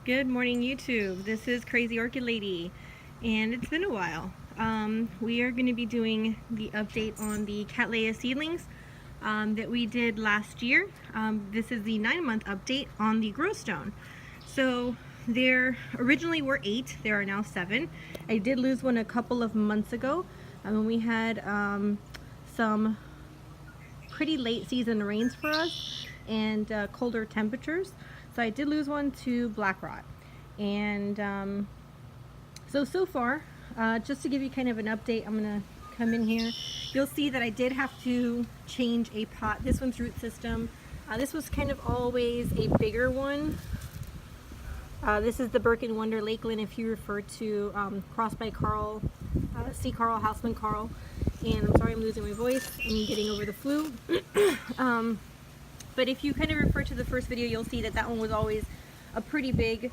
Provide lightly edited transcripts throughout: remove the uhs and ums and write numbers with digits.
Good morning, YouTube. This is Crazy Orchid Lady, and it's been a while. We are going to be doing the update on the Cattleya seedlings that we did last year. This is the 9-month update on the Growstone. So there originally were 8, there are now 7. I did lose one a couple of months ago when we had some pretty late season rains for us and colder temperatures. So I did lose one to black rot. And so far, just to give you kind of an update, I'm gonna come in here. You'll see that I did have to change a pot. This one's root system. This was kind of always a bigger one. This is the Birkin Wonder Lakeland if you refer to Cross by Carl, C. Carl, Houseman Carl. And I'm sorry I'm losing my voice. I'm getting over the flu. But if you kind of refer to the first video, you'll see that that one was always a pretty big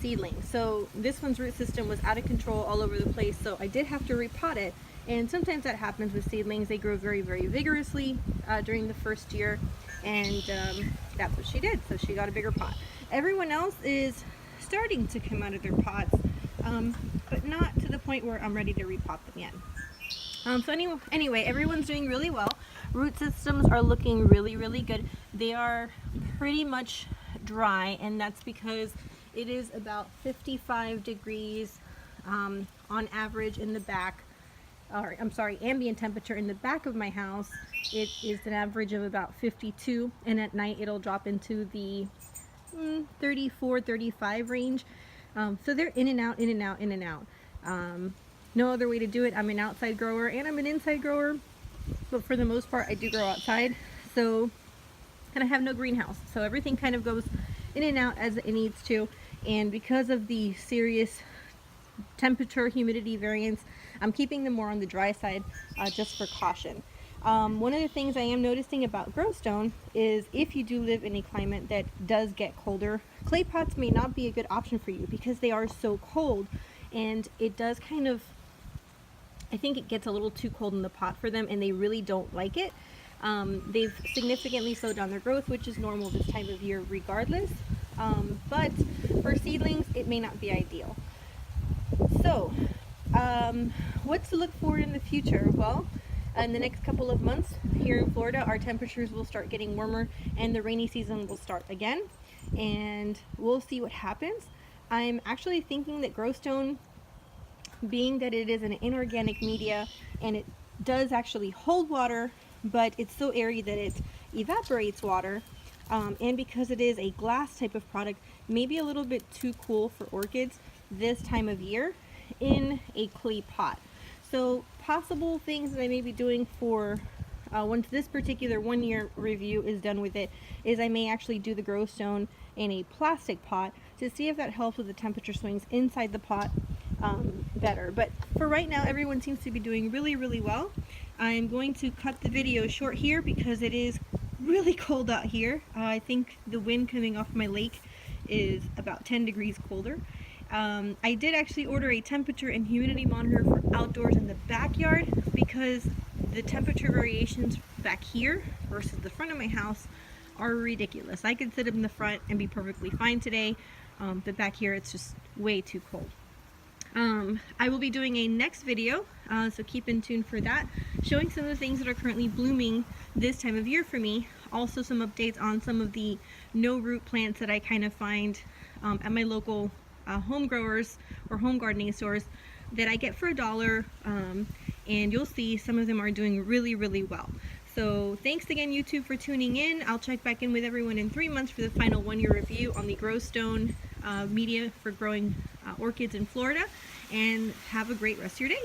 seedling. So this one's root system was out of control all over the place, so I did have to repot it. And sometimes that happens with seedlings. They grow very, very vigorously during the first year, and that's what she did. So she got a bigger pot. Everyone else is starting to come out of their pots, but not to the point where I'm ready to repot them yet. So anyway, everyone's doing really well. Root systems are looking really, really good. They are pretty much dry, and that's because it is about 55 degrees on average in the back, or I'm sorry, ambient temperature in the back of my house. It is an average of about 52, and at night it'll drop into the 34, 35 range. So they're in and out, in and out, in and out. No other way to do it. I'm an outside grower and I'm an inside grower, but for the most part I do grow outside. So, and I have no greenhouse, so everything kind of goes in and out as it needs to. And because of the serious temperature humidity variance, I'm keeping them more on the dry side just for caution. One of the things I am noticing about Growstone is if you do live in a climate that does get colder, clay pots may not be a good option for you because they are so cold, and it does kind of, I think it gets a little too cold in the pot for them, and they really don't like it. They've significantly slowed down their growth, which is normal this time of year regardless. But for seedlings, it may not be ideal. So, what's to look for in the future? Well, in the next couple of months here in Florida, our temperatures will start getting warmer and the rainy season will start again. And we'll see what happens. I'm actually thinking that Growstone, being that it is an inorganic media and it does actually hold water, but it's so airy that it evaporates water, and because it is a glass type of product, maybe a little bit too cool for orchids this time of year in a clay pot. So possible things that I may be doing for once this particular 1-year review is done with it is I may actually do the Growstone in a plastic pot to see if that helps with the temperature swings inside the pot better. But for right now, everyone seems to be doing really, really well. I'm going to cut the video short here because it is really cold out here. I think the wind coming off my lake is about 10 degrees colder. I did actually order a temperature and humidity monitor for outdoors in the backyard because the temperature variations back here versus the front of my house are ridiculous. I could sit up in the front and be perfectly fine today, but back here it's just way too cold. I will be doing a next video, so keep in tune for that, showing some of the things that are currently blooming this time of year for me. Also some updates on some of the no root plants that I kind of find at my local home growers or home gardening stores that I get for $1, and you'll see some of them are doing really, really well. So thanks again, YouTube, for tuning in. I'll check back in with everyone in 3 months for the final 1-year review on the Growstone media for growing orchids in Florida, and have a great rest of your day.